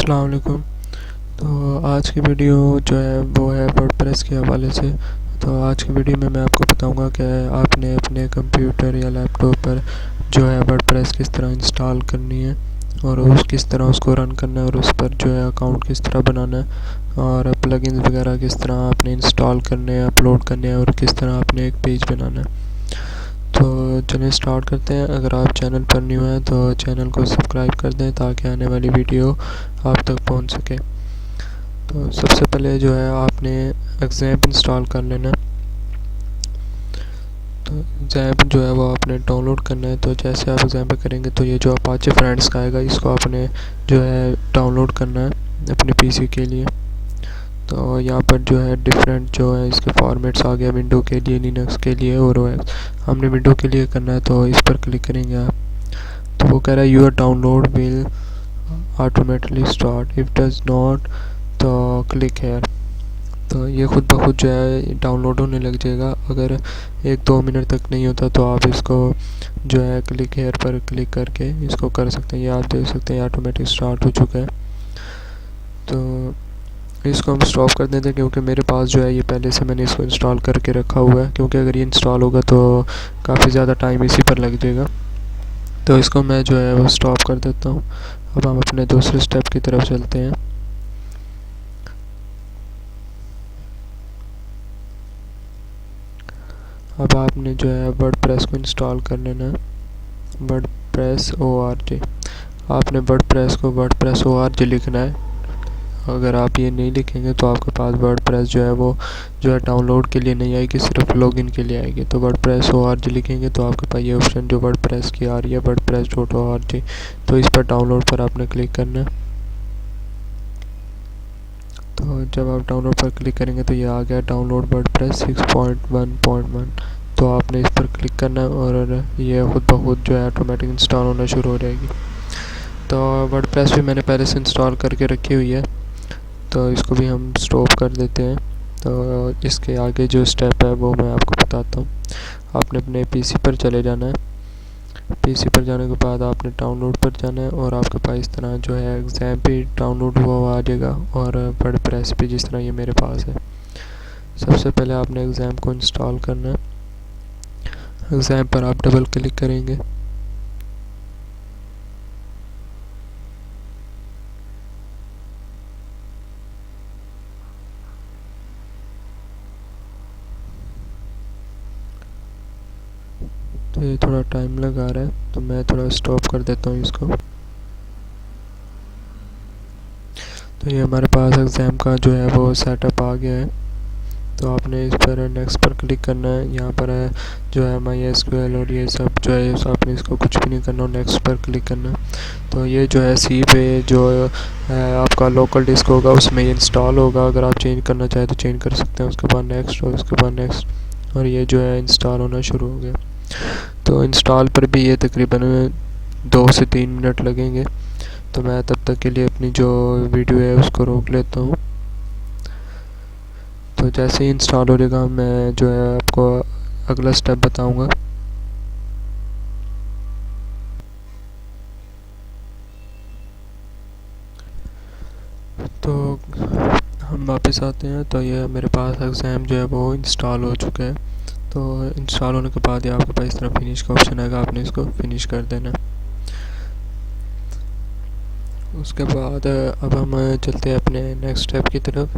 अस्सलाम वालेकुम। तो आज की वीडियो जो है वो है वर्डप्रेस के हवाले से। तो आज की वीडियो में मैं आपको बताऊंगा कि आपने अपने कंप्यूटर या लैपटॉप पर जो है वर्डप्रेस किस तरह इंस्टॉल करनी है और किस तरह उसको रन करना है और उस पर जो है अकाउंट किस तरह बनाना है और प्लगइन्स वगैरह किस तरह आपने इंस्टॉल करने हैं, अपलोड करने हैं और किस तरह आपने एक पेज बनाना है। तो चलिए स्टार्ट करते हैं। अगर आप चैनल पर न्यू हैं तो चैनल को सब्सक्राइब कर दें ताकि आने वाली वीडियो आप तक पहुंच सके। तो सबसे पहले जो है आपने एग्ज़ैम्प इंस्टॉल कर लेना। तो एग्ज़ैम्प जो है वो आपने डाउनलोड करना है। तो जैसे आप एग्ज़ैम्प करेंगे तो ये जो अपाचे फ्रेंड्स का आएगा इसको आपने जो है डाउनलोड करना है अपने पीसी के लिए। तो यहाँ पर जो है डिफरेंट जो है इसके फॉर्मेट्स आ गया, विंडो के लिए, लिनक्स के लिए और हमने विंडो के लिए करना है तो इस पर क्लिक करेंगे आप। तो वो कह रहा है your download will automatically start if does not तो क्लिक हेयर। तो ये खुद ब खुद जो है डाउनलोड होने लग जाएगा। अगर 1-2 मिनट तक नहीं होता तो आप इसको जो है क्लिक हेयर पर क्लिक करके इसको कर सकते हैं। ये आप देख सकते हैं ऑटोमेटिक स्टार्ट हो चुका है। तो इसको हम स्टॉप कर देते हैं क्योंकि मेरे पास जो है ये पहले से मैंने इसको इंस्टॉल करके रखा हुआ है, क्योंकि अगर ये इंस्टॉल होगा तो काफ़ी ज़्यादा टाइम इसी पर लग जाएगा। तो इसको मैं जो है वो स्टॉप कर देता हूँ। अब हम अपने दूसरे स्टेप की तरफ चलते हैं। अब आपने जो है वर्डप्रेस को इंस्टॉल कर लेना है। वर्डप्रेस ORG, आपने वर्डप्रेस को वर्डप्रेस ORG लिखना है। अगर आप ये नहीं लिखेंगे तो आपके पास वर्डप्रेस जो है वो जो है डाउनलोड के लिए नहीं आएगी, सिर्फ लॉगिन के लिए आएगी। तो वर्डप्रेस ORG लिखेंगे तो आपके पास ये ऑप्शन जो वर्डप्रेस की आ रही है wordpress.org, तो इस पर डाउनलोड पर आपने क्लिक करना है। तो जब आप डाउनलोड पर क्लिक करेंगे तो ये आ गया डाउनलोड वर्डप्रेस 6.1.1। तो आपने इस पर क्लिक करना है और ये खुद ब खुद जो है ऑटोमेटिक इंस्टॉल होना शुरू हो जाएगी। तो वर्डप्रेस भी मैंने पहले से इंस्टॉल करके रखी हुई है, तो इसको भी हम स्टॉप कर देते हैं। तो इसके आगे जो स्टेप है वो मैं आपको बताता हूँ। आपने अपने पीसी पर चले जाना है। पीसी पर जाने के बाद आपने डाउनलोड पर जाना है और आपके पास इस तरह जो है एग्ज़ैम्प भी डाउनलोड हुआ आ जाएगा और वर्डप्रेस भी जिस तरह ये मेरे पास है। सबसे पहले आपने एग्ज़ैम्प को इंस्टॉल करना है। एग्ज़ैम्प पर आप डबल क्लिक करेंगे। तो ये थोड़ा टाइम लगा रहा है तो मैं थोड़ा स्टॉप कर देता हूँ इसको। तो ये हमारे पास एग्ज़ाम का जो है वो सेटअप आ गया है। तो आपने इस पर नेक्स्ट पर क्लिक करना है। यहाँ पर है जो है MySQL और ये सब जो है आपने इसको कुछ भी नहीं करना और नेक्स्ट पर क्लिक करना है। तो ये जो है सी पे जो है आपका लोकल डिस्क होगा उसमें ये इंस्टॉल होगा। अगर आप चेंज करना चाहें तो चेंज कर सकते हैं। उसके बाद नेक्स्ट और उसके बाद नेक्स्ट और ये जो है इंस्टॉल होना शुरू हो गया। तो इंस्टॉल पर भी ये तकरीबन 2 से 3 मिनट लगेंगे। तो मैं तब तक के लिए अपनी जो वीडियो है उसको रोक लेता हूँ। तो जैसे ही इंस्टॉल हो जाएगा मैं जो है आपको अगला स्टेप बताऊंगा। तो हम वापस आते हैं। तो ये मेरे पास एग्ज़ाम जो है वो इंस्टॉल हो चुका है। तो इंस्टॉल होने के बाद ये आपके पास इस तरह फिनिश का ऑप्शन आएगा, आपने इसको फिनिश कर देना। उसके बाद अब हम चलते हैं अपने नेक्स्ट स्टेप की तरफ।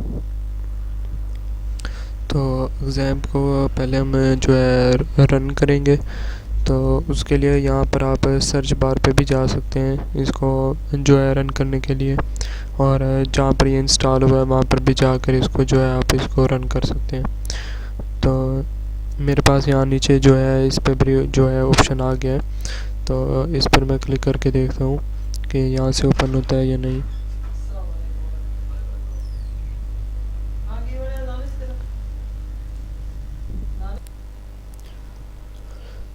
तो एग्ज़ाम को पहले हम जो है रन करेंगे। तो उसके लिए यहाँ पर आप सर्च बार पे भी जा सकते हैं इसको जो है रन करने के लिए, और जहाँ पर ये इंस्टॉल हुआ है वहाँ पर भी जाकर इसको जो है आप इसको रन कर सकते हैं। तो मेरे पास यहाँ नीचे जो है इस पर भी जो है ऑप्शन आ गया है। तो इस पर मैं क्लिक करके देखता हूँ कि यहाँ से ओपन होता है या नहीं।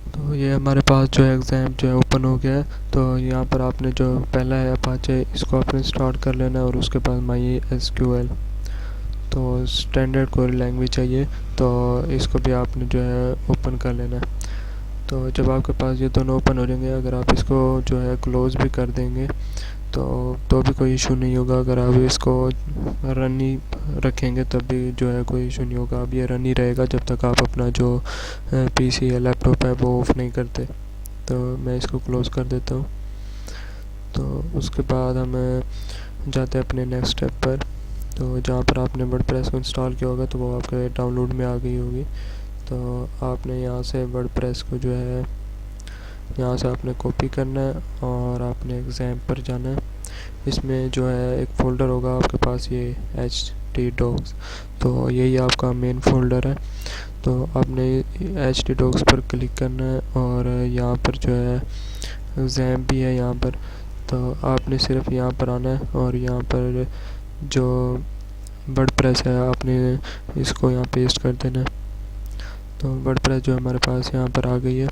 तो ये हमारे पास जो है एग्ज़ाम जो है ओपन हो गया है। तो यहाँ पर आपने जो पहला है अपाचे इसको आपने स्टार्ट कर लेना है और उसके बाद MySQL तो स्टैंडर्ड कोई लैंग्वेज चाहिए तो इसको भी आपने जो है ओपन कर लेना है। तो जब आपके पास ये दोनों ओपन हो जाएंगे, अगर आप इसको जो है क्लोज़ भी कर देंगे तो भी कोई इशू नहीं होगा। अगर आप इसको रन ही रखेंगे तब भी जो है कोई इशू नहीं होगा। अब ये रन ही रहेगा जब तक आप अपना जो पीसी या लैपटॉप है वो ऑफ़ नहीं करते। तो मैं इसको क्लोज़ कर देता हूँ। तो उसके बाद हम जाते हैं अपने नेक्स्ट स्टेप पर। तो जहाँ पर आपने वर्डप्रेस को इंस्टॉल किया होगा तो वो आपके डाउनलोड में आ गई होगी। तो आपने यहाँ से वर्डप्रेस को जो है यहाँ से आपने कॉपी करना है और आपने एग्जाम पर जाना है। इसमें जो है एक फ़ोल्डर होगा आपके पास, ये htdocs, तो यही आपका मेन फ़ोल्डर है। तो आपने htdocs पर क्लिक करना है और यहाँ पर जो है एग्जाम भी है यहाँ पर। तो आपने सिर्फ यहाँ पर आना है और यहाँ पर जो वर्डप्रेस है आपने इसको यहाँ पेस्ट कर देना है। तो वर्डप्रेस जो हमारे पास यहाँ पर आ गई है।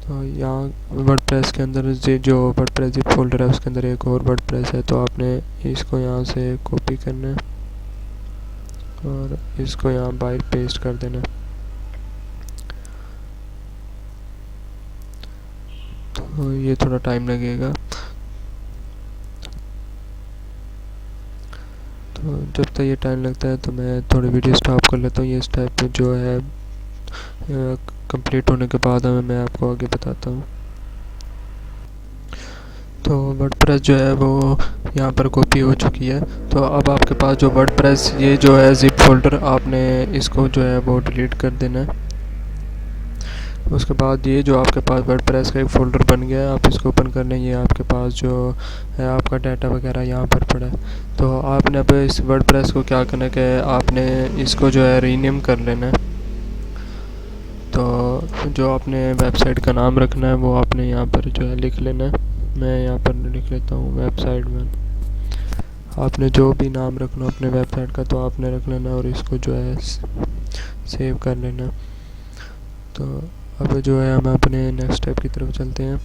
तो यहाँ वर्डप्रेस के अंदर जो वर्डप्रेस जिप फोल्डर है उसके अंदर एक और वर्डप्रेस है। तो आपने इसको यहाँ से कॉपी करना है और इसको यहाँ बाहर पेस्ट कर देना है। तो ये थोड़ा टाइम लगेगा। तो जब तक ये टाइम लगता है तो मैं थोड़ी वीडियो स्टॉप कर लेता हूँ। ये स्टेप जो है कंप्लीट होने के बाद मैं आपको आगे बताता हूँ। तो वर्डप्रेस जो है वो यहाँ पर कॉपी हो चुकी है। तो अब आपके पास जो वर्डप्रेस ये जो है जिप फोल्डर, आपने इसको जो है वो डिलीट कर देना है। उसके बाद ये जो आपके पास वर्डप्रेस का एक फ़ोल्डर बन गया है, आप इसको ओपन करने, ये आपके पास जो है आपका डाटा वगैरह यहाँ पर पड़ा है। तो आपने अब इस वर्डप्रेस को क्या करना है कि आपने इसको जो है रीनेम कर लेना है। तो जो आपने वेबसाइट का नाम रखना है वो आपने यहाँ पर जो है लिख लेना है। मैं यहाँ पर लिख लेता हूँ वेबसाइट में। आपने जो भी नाम रखना हो अपने वेबसाइट का तो आपने रख लेना और इसको जो है सेव कर लेना। तो अब जो है हम अपने नेक्स्ट स्टेप की तरफ चलते हैं।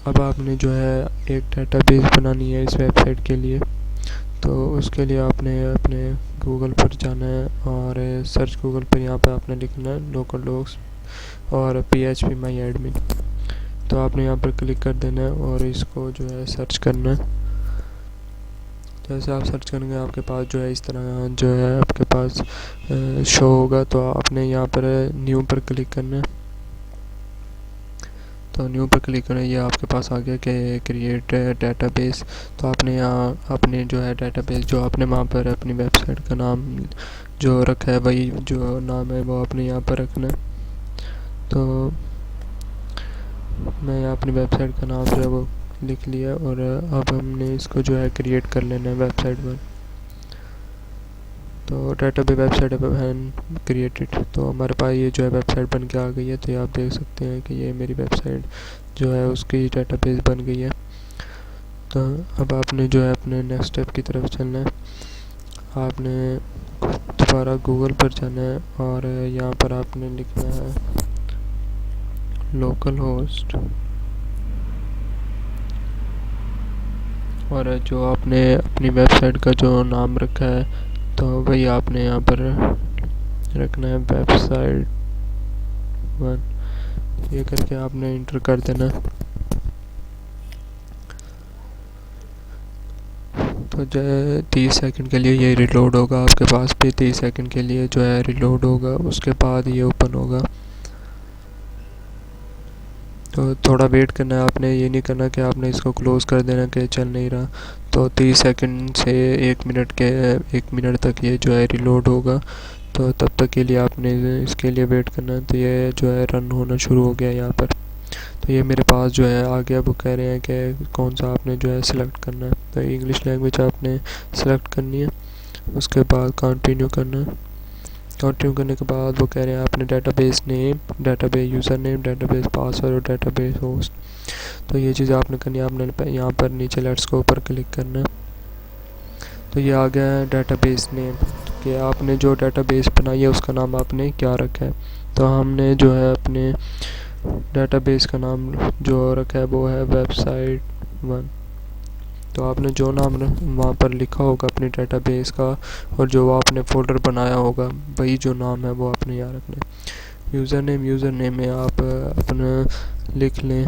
अब आपने जो है एक डेटाबेस बनानी है इस वेबसाइट के लिए। तो उसके लिए आपने अपने गूगल पर जाना है और सर्च गूगल पर यहाँ पर आपने लिखना है लोकल डॉक्स और php my admin। तो आपने यहाँ पर क्लिक कर देना है और इसको जो है सर्च करना है। जैसे आप सर्च करेंगे आपके पास जो है इस तरह जो है आपके पास शो होगा। तो आपने यहाँ पर न्यू पर क्लिक करना है। तो न्यू पर क्लिक करना, ये आपके पास आ गया कि क्रिएट डेटाबेस। तो आपने यहाँ अपने जो है डेटाबेस जो आपने वहाँ पर अपनी वेबसाइट का नाम जो रखा है वही जो नाम है वो आपने यहाँ पर रखना है। तो मैं यहाँ अपनी वेबसाइट का नाम जो है वो लिख लिया और अब हमने इसको जो है क्रिएट कर लेना है वेबसाइट पर। तो डेटाबेस वेबसाइट है क्रिएटेड। तो हमारे पास ये जो है वेबसाइट बन के आ गई है। तो ये आप देख सकते हैं कि ये मेरी वेबसाइट जो है उसकी डेटाबेस बन गई है। तो अब आपने जो है अपने नेक्स्ट स्टेप की तरफ चलना है। आपने दोबारा गूगल पर जाना है और यहाँ पर आपने लिखना है लोकल होस्ट और जो आपने अपनी वेबसाइट का जो नाम रखा है तो वही आपने यहाँ पर रखना है वेबसाइट 1। ये करके आपने इंटर कर देना। तो जो है 30 सेकंड के लिए ये रिलोड होगा आपके पास भी, 30 सेकंड के लिए जो है रिलोड होगा। उसके बाद ये ओपन होगा। तो थोड़ा वेट करना है आपने, ये नहीं करना कि आपने इसको क्लोज़ कर देना कि चल नहीं रहा। तो 30 सेकंड से 1 मिनट तक ये जो है रिलोड होगा। तो तब तक के लिए आपने इसके लिए वेट करना है। तो ये जो है रन होना शुरू हो गया यहाँ पर। तो ये मेरे पास जो है आ गया। वो कह रहे हैं कि कौन सा आपने जो है सिलेक्ट करना है। तो इंग्लिश लैंग्वेज आपने सेलेक्ट करनी है। उसके बाद कंटिन्यू करना है। कंटिन्यू करने के बाद वो कह रहे हैं आपने database name, database user name, database password और डेटाबेस होस्ट। तो ये चीज़ आपने करनी है। आपने यहाँ पर नीचे लेट्स गो पर क्लिक करना है। तो ये आ गया है डेटाबेस नेम कि आपने जो डेटाबेस बनाई है उसका नाम आपने क्या रखा है। तो हमने जो है अपने डेटाबेस का नाम जो रखा है वो है वेबसाइट 1। तो आपने जो नाम वहाँ पर लिखा होगा अपने डेटाबेस का और जो आपने फ़ोल्डर बनाया होगा वही जो नाम है वो आपने यहाँ रखना है। यूज़र नेम में आप अपना लिख लें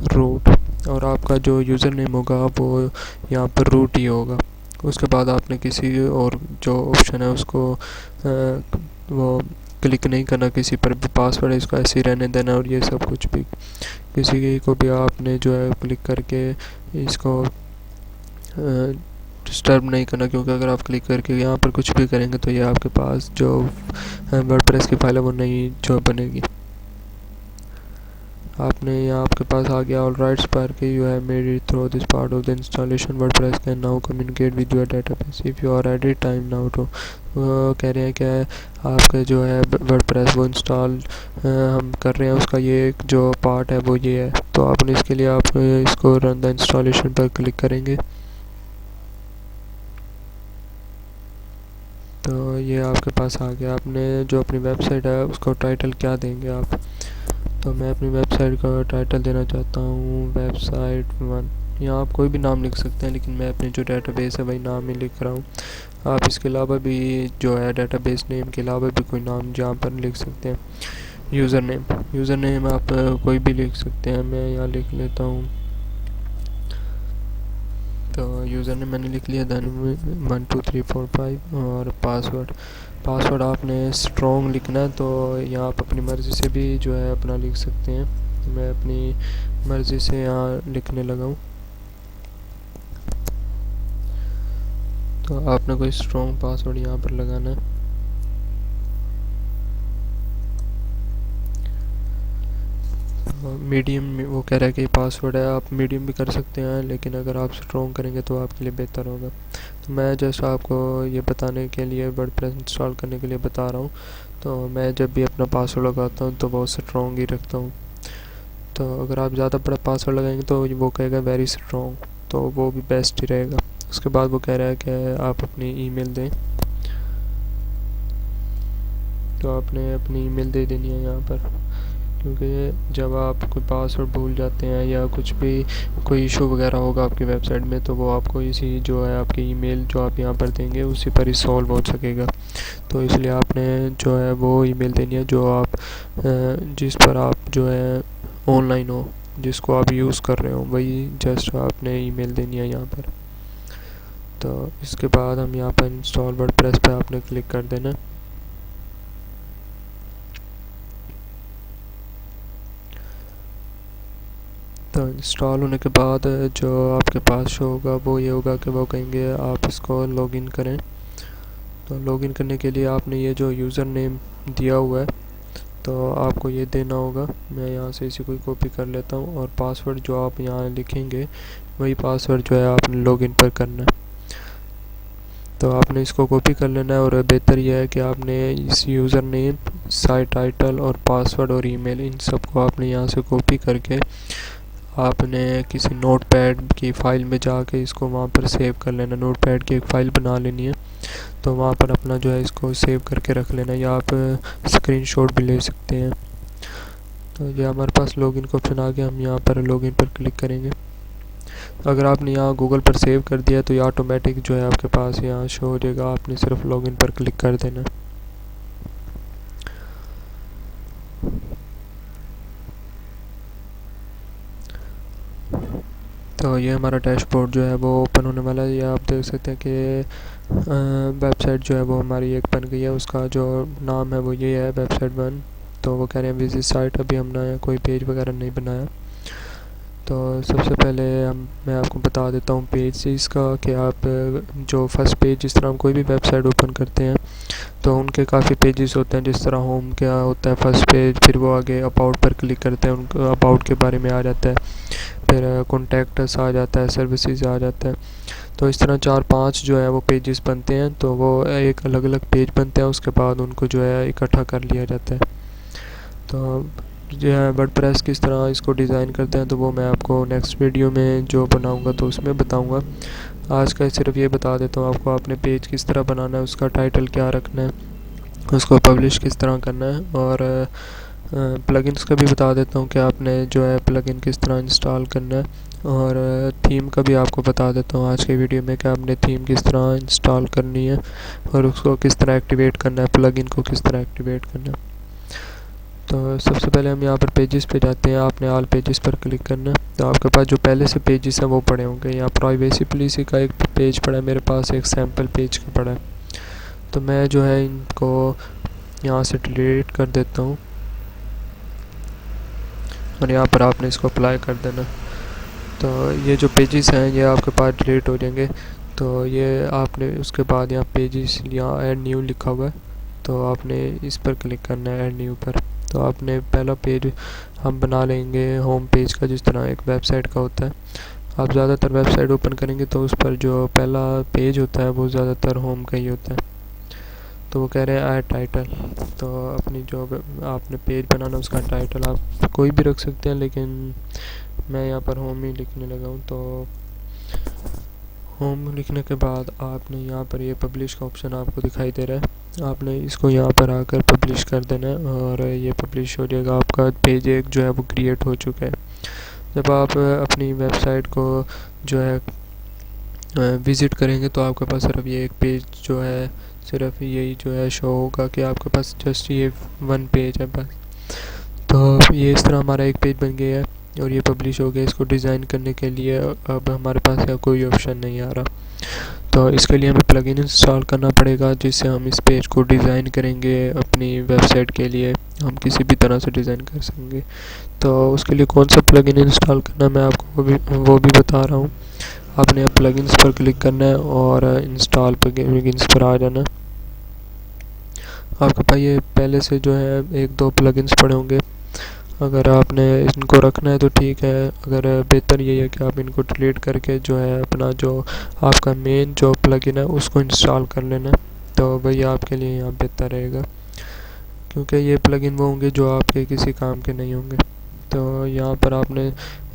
रूट। और आपका जो यूज़र नेम होगा वो यहाँ पर रूट ही होगा। उसके बाद आपने किसी और जो ऑप्शन है उसको वो क्लिक नहीं करना, किसी पर भी पासवर्ड है इसको ऐसे ही रहने देना। और ये सब कुछ भी किसी को भी आपने जो है क्लिक करके इसको डिस्टर्ब नहीं करना, क्योंकि अगर आप क्लिक करके यहाँ पर कुछ भी करेंगे तो ये आपके पास जो वर्डप्रेस की फाइल है वो नहीं जो बनेगी। आपने यहाँ आपके पास आ गया ऑल राइट्स पर कि you have made it through this part of the installation WordPress can now communicate with your database if you are ready time now to. कह रहे हैं कि आपका जो है वर्डप्रेस वो इंस्टॉल हम कर रहे हैं, उसका ये एक जो पार्ट है वो ये है। तो आपने इसके लिए आप इसको रन द इंस्टॉलेशन पर क्लिक करेंगे तो ये आपके पास आ गया। आपने जो अपनी वेबसाइट है उसको टाइटल क्या देंगे आप, तो मैं अपनी वेबसाइट का टाइटल देना चाहता हूँ वेबसाइट 1। यहाँ आप कोई भी नाम लिख सकते हैं, लेकिन मैं अपनी जो डेटाबेस है वही नाम ही लिख रहा हूँ। आप इसके अलावा भी जो है डेटाबेस नेम के अलावा भी कोई नाम जहाँ पर लिख सकते हैं। यूज़र नेम आप कोई भी लिख सकते हैं, मैं यहाँ लिख लेता हूँ। तो यूज़र नेम मैंने लिख लिया, देन 1 2 3 4 5 और पासवर्ड आपने स्ट्रॉन्ग लिखना है। तो यहाँ आप अपनी मर्ज़ी से भी जो है अपना लिख सकते हैं। तो मैं अपनी मर्ज़ी से यहाँ लिखने लगा हूँ। तो आपने कोई स्ट्रॉन्ग पासवर्ड यहाँ पर लगाना है। मीडियम वो कह रहा है कि पासवर्ड है, आप मीडियम भी कर सकते हैं, लेकिन अगर आप स्ट्रॉन्ग करेंगे तो आपके लिए बेहतर होगा। तो मैं जस्ट आपको ये बताने के लिए वर्डप्रेस इंस्टॉल करने के लिए बता रहा हूँ। तो मैं जब भी अपना पासवर्ड लगाता हूँ तो बहुत स्ट्रॉन्ग ही रखता हूँ। तो अगर आप ज़्यादा बड़ा पासवर्ड लगाएंगे तो वो कहेगा वेरी स्ट्रॉन्ग, तो वो भी बेस्ट ही रहेगा। उसके बाद वो कह रहा है कि आप अपनी ईमेल दें, तो आपने अपनी ईमेल दे देनी है यहाँ पर, क्योंकि जब आप कोई पासवर्ड भूल जाते हैं या कुछ भी कोई इशू वगैरह होगा आपकी वेबसाइट में, तो वो आपको इसी जो है आपकी ईमेल जो आप यहाँ पर देंगे उसी पर ही सॉल्व हो सकेगा। तो इसलिए आपने जो है वो ईमेल देनी है जो आप जिस पर आप जो है ऑनलाइन हो, जिसको आप यूज़ कर रहे हो, वही जस्ट आपने ईमेल देनी है यहाँ पर। तो इसके बाद हम यहाँ पर इंस्टॉल वर्डप्रेस पर आपने क्लिक कर देना। तो इंस्टॉल होने के बाद जो आपके पास शो होगा वो ये होगा कि वो कहेंगे आप इसको लॉगिन करें। तो लॉगिन करने के लिए आपने ये जो यूज़र नेम दिया हुआ है तो आपको ये देना होगा। मैं यहाँ से इसी को कॉपी कर लेता हूँ, और पासवर्ड जो आप यहाँ लिखेंगे वही पासवर्ड जो है आपने लॉगिन पर करना है। तो आपने इसको कॉपी कर लेना है, और बेहतर यह है कि आपने इस यूज़र नेम, साइट टाइटल और पासवर्ड और ईमेल इन सब को आपने यहाँ से कॉपी करके आपने किसी नोटपैड की फ़ाइल में जाके इसको वहाँ पर सेव कर लेना। नोटपैड की एक फ़ाइल बना लेनी है, तो वहाँ पर अपना जो है इसको सेव करके रख लेना, या आप स्क्रीनशॉट भी ले सकते हैं। तो ये हमारे पास लॉगिन का ऑप्शन आ गया, हम यहाँ पर लॉगिन पर क्लिक करेंगे। अगर आपने यहाँ गूगल पर सेव कर दिया तो ये ऑटोमेटिक जो है आपके पास यहाँ शो हो जाएगा, आपने सिर्फ लॉगिन पर क्लिक कर देना। तो ये हमारा डैशबोर्ड जो है वो ओपन होने वाला है। ये आप देख सकते हैं कि वेबसाइट जो है वो हमारी एक बन गई है, उसका जो नाम है वो ये है वेबसाइट 1। तो वो कह रहे हैं विजिट साइट, अभी हमने कोई पेज वगैरह नहीं बनाया। तो सबसे पहले मैं आपको बता देता हूँ पेज इसका कि आप जो फर्स्ट पेज, जिस तरह हम कोई भी वेबसाइट ओपन करते हैं तो उनके काफ़ी पेजेस होते हैं। जिस तरह होम क्या होता है फर्स्ट पेज, फिर वो आगे अबाउट पर क्लिक करते हैं, उनको अबाउट के बारे में आ जाता है, फिर कॉन्टैक्ट्स आ जाता है, सर्विसेज आ जाता है। तो इस तरह 4-5 जो है वो पेजेस बनते हैं, तो वो एक अलग अलग पेज बनते हैं, उसके बाद उनको जो है इकट्ठा कर लिया जाता है। तो जो है वर्डप्रेस किस तरह इसको डिज़ाइन करते हैं तो वो मैं आपको नेक्स्ट वीडियो में जो बनाऊंगा तो उसमें बताऊंगा। आज का सिर्फ ये बता देता हूँ आपको, आपने पेज किस तरह बनाना है, उसका टाइटल क्या रखना है, उसको पब्लिश किस तरह करना है, और प्लगइन्स का भी बता देता हूँ कि आपने जो है प्लगइन किस तरह इंस्टॉल करना है, और थीम का भी आपको बता देता हूँ आज के वीडियो में कि आपने थीम किस तरह इंस्टॉल करनी है और उसको किस तरह एक्टिवेट करना है, प्लगइन को किस तरह एक्टिवेट करना है। तो सबसे पहले हम यहाँ पर पेजेस पे जाते हैं। आपने ऑल पेजेस पर क्लिक करना है। तो आपके पास जो पहले से पेजेस हैं वो पड़े होंगे। यहाँ प्राइवेसी पॉलिसी का एक पेज पड़ा है, मेरे पास एक सैम्पल पेज का पड़ा है। तो मैं जो है इनको यहाँ से डिलीट कर देता हूँ और यहाँ पर आपने इसको अप्लाई कर देना। तो ये जो पेजेस हैं ये आपके पास डिलीट हो जाएंगे। तो ये आपने उसके बाद यहाँ पेजेस, यहाँ ऐड न्यू लिखा हुआ है, तो आपने इस पर क्लिक करना है, ऐड न्यू पर। तो आपने पहला पेज हम बना लेंगे होम पेज का, जिस तरह एक वेबसाइट का होता है। आप ज़्यादातर वेबसाइट ओपन करेंगे तो उस पर जो पहला पेज होता है वो ज़्यादातर होम का ही होता है। तो वो कह रहे हैं ऐड टाइटल। तो अपनी जो आपने पेज बनाना उसका टाइटल आप कोई भी रख सकते हैं, लेकिन मैं यहाँ पर होम ही लिखने लगा हूँ। तो होम लिखने के बाद आपने यहाँ पर ये पब्लिश का ऑप्शन आपको दिखाई दे रहा है, आपने इसको यहाँ पर आकर पब्लिश कर देना है और ये पब्लिश हो जाएगा। आपका पेज एक जो है वो क्रिएट हो चुका है। जब आप अपनी वेबसाइट को जो है विज़िट करेंगे तो आपके पास सिर्फ ये एक पेज जो है, सिर्फ यही जो है शो होगा कि आपके पास जस्ट ये वन पेज है बस। तो ये इस तरह हमारा एक पेज बन गया है और ये पब्लिश हो गया। इसको डिज़ाइन करने के लिए अब हमारे पास का कोई ऑप्शन नहीं आ रहा। तो इसके लिए हमें प्लगइन इंस्टॉल करना पड़ेगा, जिससे हम इस पेज को डिज़ाइन करेंगे अपनी वेबसाइट के लिए। हम किसी भी तरह से डिज़ाइन कर सकेंगे। तो उसके लिए कौन सा प्लगइन इंस्टॉल करना है मैं आपको वो भी बता रहा हूँ। आपने प्लगइन्स पर क्लिक करना है और इंस्टॉल प्लगइन्स पर आ जाना। आपके पास ये पहले से जो है एक दो प्लगइन्स पड़े होंगे। अगर आपने इनको रखना है तो ठीक है, अगर बेहतर यही है कि आप इनको डिलीट करके जो है अपना जो आपका मेन जो प्लगइन है उसको इंस्टॉल कर लेना। तो वही आपके लिए यहाँ बेहतर रहेगा, क्योंकि ये प्लगइन वो होंगे जो आपके किसी काम के नहीं होंगे। तो यहाँ पर आपने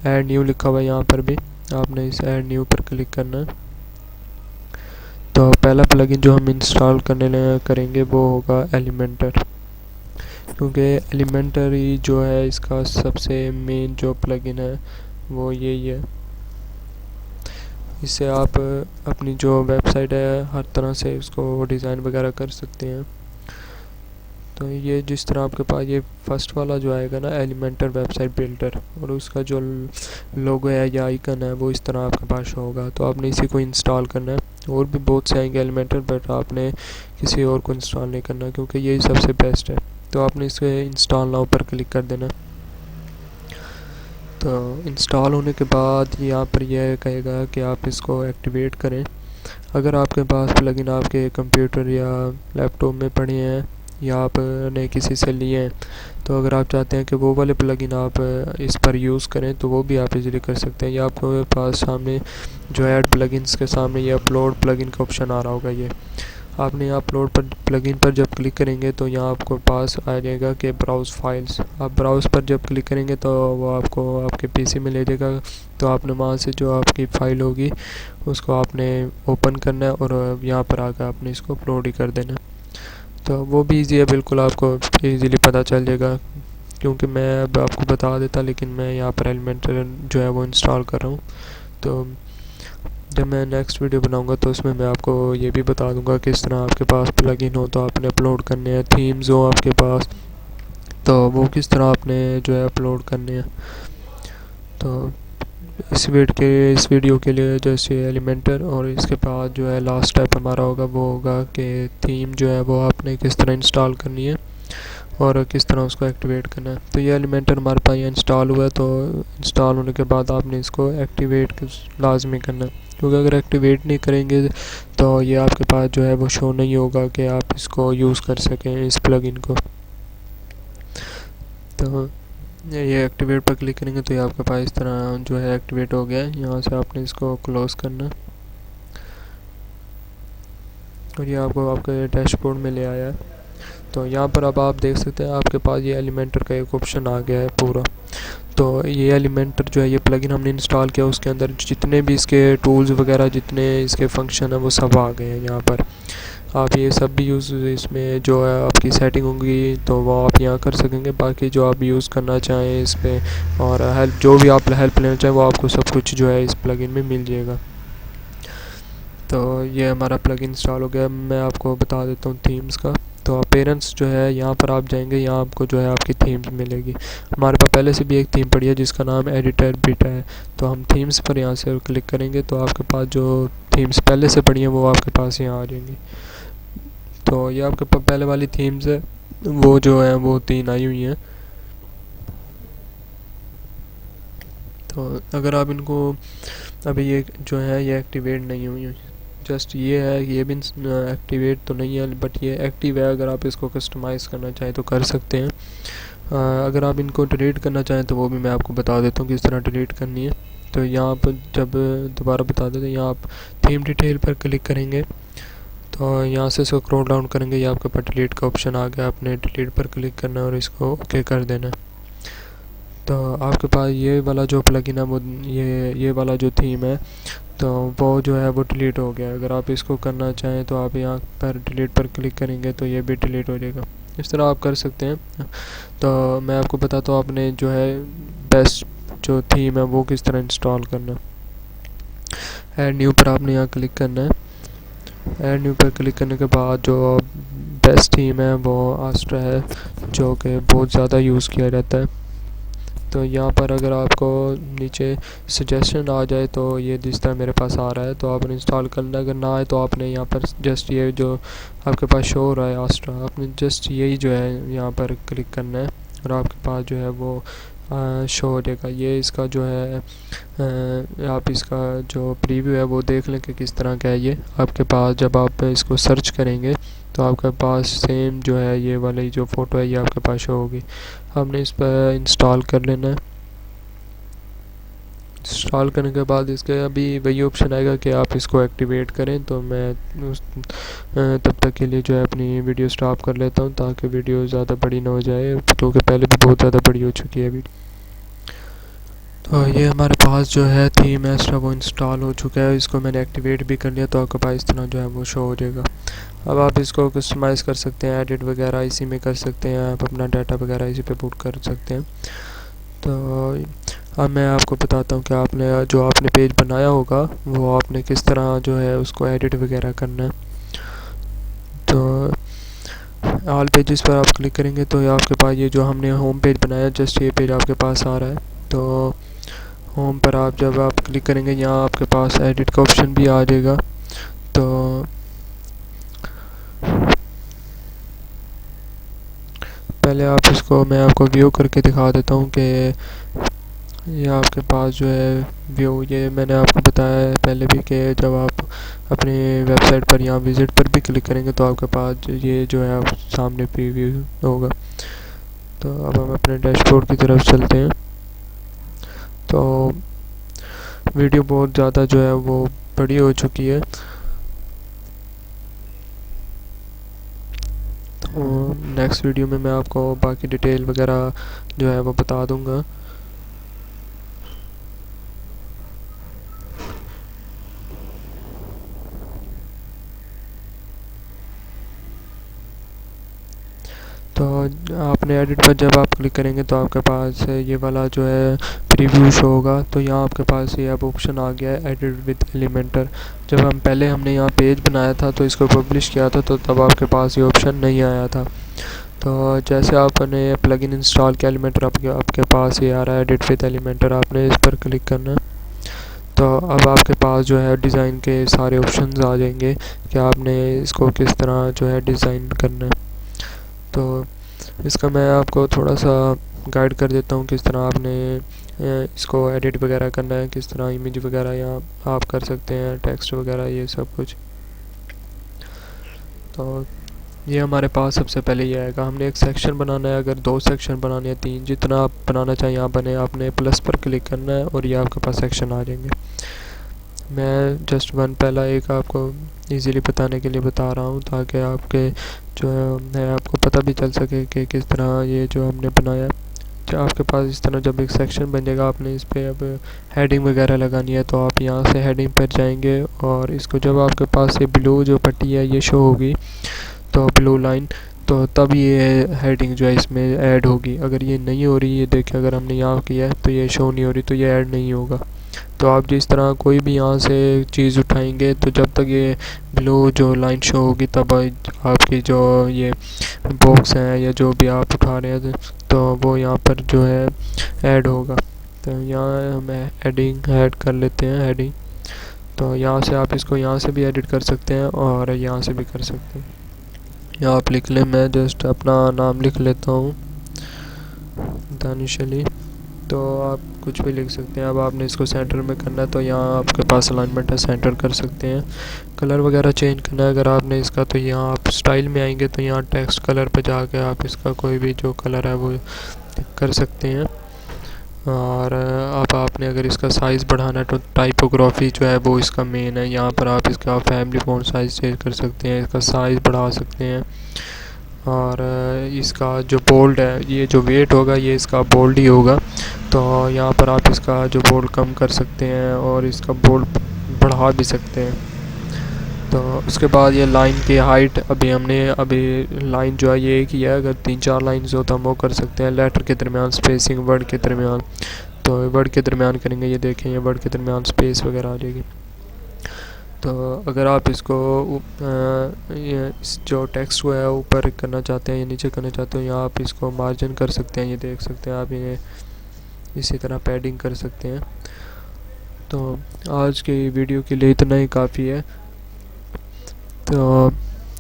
ऐड न्यू लिखा हुआ है, यहाँ पर भी आपने इस ऐड न्यू पर क्लिक करना है। तो पहला प्लगइन जो हम इंस्टॉल करेंगे वो होगा एलिमेंटर, क्योंकि एलिमेंटर ही जो है इसका सबसे मेन जो प्लगइन है वो यही है। इससे आप अपनी जो वेबसाइट है हर तरह से उसको डिज़ाइन वगैरह कर सकते हैं। तो ये जिस तरह आपके पास ये फर्स्ट वाला जो आएगा ना एलिमेंटर वेबसाइट बिल्डर, और उसका जो लोगो है या आइकन है वो इस तरह आपके पास होगा। तो आपने इसी को इंस्टॉल करना है। और भी बहुत से आएंगे एलिमेंटर, बट आपने किसी और को इंस्टॉल नहीं करना, क्योंकि यही सबसे बेस्ट है। तो आपने इसे इंस्टॉल नाउ पर क्लिक कर देना। तो इंस्टॉल होने के बाद यहाँ पर यह कहेगा कि आप इसको एक्टिवेट करें। अगर आपके पास प्लगइन आपके कंप्यूटर या लैपटॉप में पड़े हैं या आपने किसी से लिए हैं, तो अगर आप चाहते हैं कि वो वाले प्लगइन आप इस पर यूज़ करें तो वो भी आप इजीली कर सकते हैं। या आपके पास सामने जो ऐड प्लगइन्स के सामने ये अपलोड प्लगइन का ऑप्शन आ रहा होगा, ये आपने यहाँ अपलोड पर प्लगइन पर जब क्लिक करेंगे तो यहाँ आपको पास आ जाएगा कि ब्राउज़ फाइल्स। आप ब्राउज़ पर जब क्लिक करेंगे तो वो आपको आपके पीसी में ले जाएगा। तो आपने वहाँ से जो आपकी फ़ाइल होगी उसको आपने ओपन करना है और यहाँ पर आकर आपने इसको अपलोड ही कर देना। तो वो भी ईजी है, बिल्कुल आपको ईज़िली पता चल जाएगा, क्योंकि मैं अब आपको बता देता, लेकिन मैं यहाँ पर एलिमेंटर जो है वो इंस्टॉल कर रहा हूँ। तो जब मैं नेक्स्ट वीडियो बनाऊंगा तो उसमें मैं आपको ये भी बता दूंगा किस तरह आपके पास प्लगइन हो तो आपने अपलोड करने हैं, थीम्स हो आपके पास तो वो किस तरह आपने जो है अपलोड करने हैं। तो इस वीडियो के लिए जैसे एलिमेंटर, और इसके बाद जो है लास्ट स्टेप हमारा होगा वो होगा कि थीम जो है वो आपने किस तरह इंस्टॉल करनी है और किस तरह उसको एक्टिवेट करना है। तो ये एलिमेंटर हमारे पास इंस्टॉल हुआ है। तो इंस्टॉल होने के बाद आपने इसको एक्टिवेट लाजमी करना है, क्योंकि अगर एक्टिवेट नहीं करेंगे तो ये आपके पास जो है वो शो नहीं होगा कि आप इसको यूज़ कर सकें इस प्लगइन को। तो ये एक्टिवेट पर क्लिक करेंगे तो ये आपके पास इस तरह जो है एक्टिवेट हो गया है। यहाँ से आपने इसको क्लोज़ करना और ये आपको आपके डैशबोर्ड में ले आया है। तो यहाँ पर अब आप देख सकते हैं आपके पास ये एलिमेंटर का एक ऑप्शन आ गया है पूरा। तो ये एलिमेंटर जो है ये प्लगइन हमने इंस्टॉल किया, उसके अंदर जितने भी इसके टूल्स वगैरह जितने इसके फंक्शन है वो सब आ गए हैं। यहाँ पर आप ये सब भी यूज़ इसमें जो है आपकी सेटिंग होंगी तो वो आप यहाँ कर सकेंगे। बाकी जो आप यूज़ करना चाहें इस पर और हेल्प जो भी आप हेल्प लेना चाहें वो आपको सब कुछ जो है इस प्लगइन में मिल जाएगा। तो ये हमारा प्लगइन इंस्टॉल हो गया। मैं आपको बता देता हूँ थीम्स का। तो अपेरेंस जो है यहाँ पर आप जाएंगे, यहाँ आपको जो है आपकी थीम्स मिलेगी। हमारे पास पहले से भी एक थीम पड़ी है जिसका नाम एडिटर बीटा है, तो हम थीम्स पर यहाँ से क्लिक करेंगे तो आपके पास जो थीम्स पहले से पड़ी हैं वो आपके पास यहाँ आ जाएंगी। तो ये आपके पास पहले वाली थीम्स है वो जो है वो 3 आई हुई हैं। तो अगर आप इनको अभी ये जो है ये एक्टिवेट नहीं हुई है, जस्ट ये है, ये भी एक्टिवेट तो नहीं है बट ये एक्टिव है। अगर आप इसको कस्टमाइज़ करना चाहें तो कर सकते हैं। अगर आप इनको डिलीट करना चाहें तो वो भी मैं आपको बता देता हूँ किस तरह डिलीट करनी है। तो यहाँ पर जब दोबारा बता देते हैं, यहाँ आप थीम डिटेल पर क्लिक करेंगे तो यहाँ से इसको स्क्रॉल डाउन करेंगे, ये आपके पास डिलीट का ऑप्शन आ गया। आपने डिलीट पर क्लिक करना है और इसको ओके कर देना है। तो आपके पास ये वाला जो प्लगइन है वो ये वाला जो थीम है तो वो जो है वो डिलीट हो गया। अगर आप इसको करना चाहें तो आप यहाँ पर डिलीट पर क्लिक करेंगे तो ये भी डिलीट हो जाएगा। इस तरह आप कर सकते हैं। तो मैं आपको बताता हूँ आपने जो है बेस्ट जो थीम है वो किस तरह इंस्टॉल करना है। ऐड न्यू पर आपने यहाँ क्लिक करना है। ऐड न्यू पर क्लिक करने के बाद जो बेस्ट थीम है वो आस्ट्रा है, जो कि बहुत ज़्यादा यूज़ किया जाता है। तो यहाँ पर अगर आपको नीचे सजेशन आ जाए तो ये जिस तरह मेरे पास आ रहा है तो आपने इंस्टॉल करना है। अगर ना आए तो आपने यहाँ पर जस्ट ये जो आपके पास शो हो रहा है आस्ट्रा, आपने जस्ट यही जो है यहाँ पर क्लिक करना है और आपके पास जो है वो शो हो जाएगा। ये इसका जो है आप इसका जो प्रीव्यू है वो देख लें कि किस तरह का है। ये आपके पास जब आप इसको सर्च करेंगे तो आपके पास सेम जो है ये वाली जो फ़ोटो है ये आपके पास शो होगी। हमने इस पर इंस्टॉल कर लेना है। इंस्टॉल करने के बाद इसके अभी वही ऑप्शन आएगा कि आप इसको एक्टिवेट करें। तो मैं तब तक के लिए जो है अपनी वीडियो स्टॉप कर लेता हूँ ताकि वीडियो ज़्यादा बड़ी ना हो जाए, क्योंकि पहले भी बहुत ज़्यादा बड़ी हो चुकी है वीडियो। तो ये हमारे पास जो है थीम एक्स्ट्रा वो इंस्टॉल हो चुका है, इसको मैंने एक्टिवेट भी कर लिया। तो आपके पास इस तरह जो है वो शो हो जाएगा। अब आप इसको कस्टमाइज़ कर सकते हैं, एडिट वगैरह इसी में कर सकते हैं, आप अपना डाटा वगैरह इसी पे पुट कर सकते हैं। तो अब मैं आपको बताता हूँ कि आपने पेज बनाया होगा वो आपने किस तरह जो है उसको एडिट वगैरह करना है। तो ऑल पेजेस पर आप क्लिक करेंगे तो आपके पास ये जो हमने होम पेज बनाया जस्ट ये पेज आपके पास आ रहा है। तो होम पर आप जब आप क्लिक करेंगे यहाँ आपके पास एडिट का ऑप्शन भी आ जाएगा। तो पहले आप इसको मैं आपको व्यू करके दिखा देता हूँ कि ये आपके पास जो है व्यू, ये मैंने आपको बताया है पहले भी कि जब आप अपनी वेबसाइट पर यहाँ विज़िट पर भी क्लिक करेंगे तो आपके पास ये जो है आप सामने प्रीव्यू होगा। तो अब हम अपने डैशबोर्ड की तरफ चलते हैं। तो वीडियो बहुत ज़्यादा जो है वो बड़ी हो चुकी है, तो नेक्स्ट वीडियो में मैं आपको बाकी डिटेल वगैरह जो है वो बता दूंगा। तो आपने एडिट पर जब आप क्लिक करेंगे तो आपके पास ये वाला जो है प्रीव्यू शो होगा। तो यहाँ आपके पास ये अब ऑप्शन आ गया है एडिट विद एलिमेंटर। जब हमने यहाँ पेज बनाया था तो इसको पब्लिश किया था तो तब आपके पास ये ऑप्शन नहीं आया था। तो जैसे आपने प्लगइन इंस्टॉल किया एलिमेंटर आपके पास ये आ रहा है एडिट विद एलिमेंटर, आपने इस पर क्लिक करना है। तो अब आपके पास जो है डिज़ाइन के सारे ऑप्शंस आ जाएंगे कि आपने इसको किस तरह जो है डिज़ाइन करना है। तो इसका मैं आपको थोड़ा सा गाइड कर देता हूँ किस तरह आपने इसको एडिट वगैरह करना है, किस तरह इमेज वगैरह यहाँ आप कर सकते हैं, टेक्स्ट वगैरह ये सब कुछ। तो ये हमारे पास सबसे पहले ये आएगा। हमने एक सेक्शन बनाना है, अगर 2 सेक्शन बनाने हैं 3 जितना आप बनाना चाहें यहाँ बने, आपने प्लस पर क्लिक करना है और ये आपके पास सेक्शन आ जाएंगे। मैं जस्ट पहला एक आपको इजीली बताने के लिए बता रहा हूँ ताकि आपके जो है आपको पता भी चल सके कि किस तरह ये जो हमने बनाया है। आपके पास इस तरह जब एक सेक्शन बन जाएगा आपने इस पर अब हेडिंग वगैरह लगानी है तो आप यहाँ से हेडिंग पर जाएंगे और इसको जब आपके पास ये ब्लू जो पट्टी है ये शो होगी तो ब्लू लाइन, तो तब ये हेडिंग जो है इसमें ऐड होगी। अगर ये नहीं हो रही, ये देखिए अगर हमने यहाँ किया है तो ये शो नहीं हो रही तो ये ऐड नहीं होगा। तो आप जिस तरह कोई भी यहाँ से चीज़ उठाएंगे तो जब तक ये ब्लू जो लाइन शो होगी तब आपकी जो ये बॉक्स है या जो भी आप उठा रहे हैं तो वो यहाँ पर जो है ऐड होगा। तो यहाँ हम एडिंग ऐड कर लेते हैं हेडिंग। तो यहाँ से आप इसको यहाँ से भी एडिट कर सकते हैं और यहाँ से भी कर सकते हैं। यहाँ आप लिख लें, मैं जस्ट अपना नाम लिख लेता हूँ दानिश अली। तो आप कुछ भी लिख सकते हैं। अब आपने इसको सेंटर में करना है तो यहाँ आपके पास अलाइनमेंट है, सेंटर कर सकते हैं। कलर वगैरह चेंज करना है अगर आपने इसका तो यहाँ आप स्टाइल में आएंगे तो यहाँ टेक्स्ट कलर पे जाके आप इसका कोई भी जो कलर है वो कर सकते हैं। और अब आपने अगर इसका साइज़ बढ़ाना है तो टाइपोग्राफी जो है वो इसका मेन है। यहाँ पर आप इसका फैमिली फ़ॉन्ट साइज़ चेंज कर सकते हैं, इसका साइज़ बढ़ा सकते हैं। और इसका जो बोल्ड है, ये जो वेट होगा ये इसका बोल्ड ही होगा। तो यहाँ पर आप इसका जो बोल्ड कम कर सकते हैं और इसका बोल्ड बढ़ा भी सकते हैं। तो उसके बाद ये लाइन की हाइट अभी लाइन जो है ये एक ही है। अगर 3-4 लाइन्स हो तो हम वो कर सकते हैं। लेटर के दरमियान स्पेसिंग, वर्ड के दरमियान, तो वर्ड के दरमियान करेंगे। ये देखें, ये वर्ड के दरमियान स्पेस वगैरह आ जाएगी। तो अगर आप इसको ये इस जो टेक्स्ट को है ऊपर करना चाहते हैं या नीचे करना चाहते हो, यहाँ आप इसको मार्जिन कर सकते हैं। ये देख सकते हैं आप, ये इसी तरह पैडिंग कर सकते हैं। तो आज के वीडियो के लिए इतना ही काफ़ी है। तो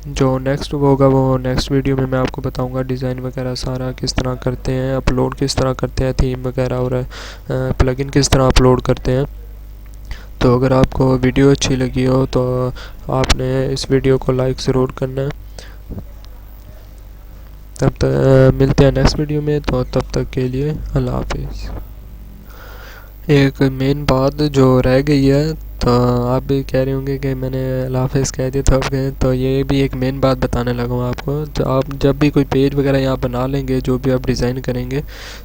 जो नेक्स्ट होगा वो नेक्स्ट वीडियो में मैं आपको बताऊंगा डिज़ाइन वगैरह सारा किस तरह करते हैं, अपलोड किस तरह करते हैं, थीम वगैरह और प्लगइन किस तरह अपलोड करते हैं। तो अगर आपको वीडियो अच्छी लगी हो तो आपने इस वीडियो को लाइक ज़रूर करना है। तब तक मिलते हैं नेक्स्ट वीडियो में, तो तब तक के लिए अल्लाह हाफिज़। एक मेन बात जो रह गई है, तो आप भी कह रहे होंगे कि मैंने अल्लाह हाफिज़ कह दिया था आपके, तो ये भी एक मेन बात बताने लगा हूँ आपको। तो आप जब भी कोई पेज वगैरह यहाँ बना लेंगे, जो भी आप डिज़ाइन करेंगे,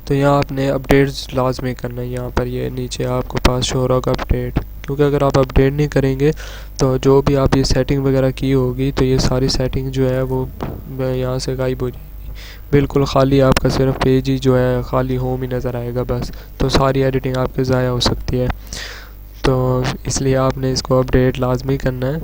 तो यहाँ आपने अपडेट्स लाजमी करना है। यहाँ पर ये नीचे आपको पास शो होगा अपडेट, क्योंकि अगर आप अपडेट नहीं करेंगे तो जो भी आप ये सेटिंग वगैरह की होगी तो ये सारी सेटिंग जो है वो यहाँ से गायब हो जाएगी। बिल्कुल खाली आपका सिर्फ पेज ही जो है खाली होम ही नज़र आएगा बस। तो सारी एडिटिंग आपके ज़ाया हो सकती है। तो इसलिए आपने इसको अपडेट लाजमी करना है।